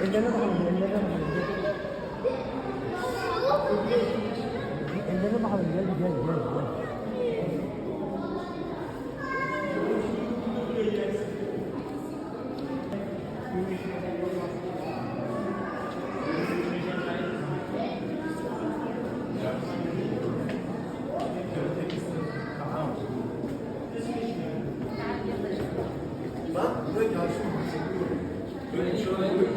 Ellerine bakalım, ellerine bakalım. Ellerine bakalım, gel, gel, gel, gel. Ben buraya gelsin. Böyle bir şey olabilir.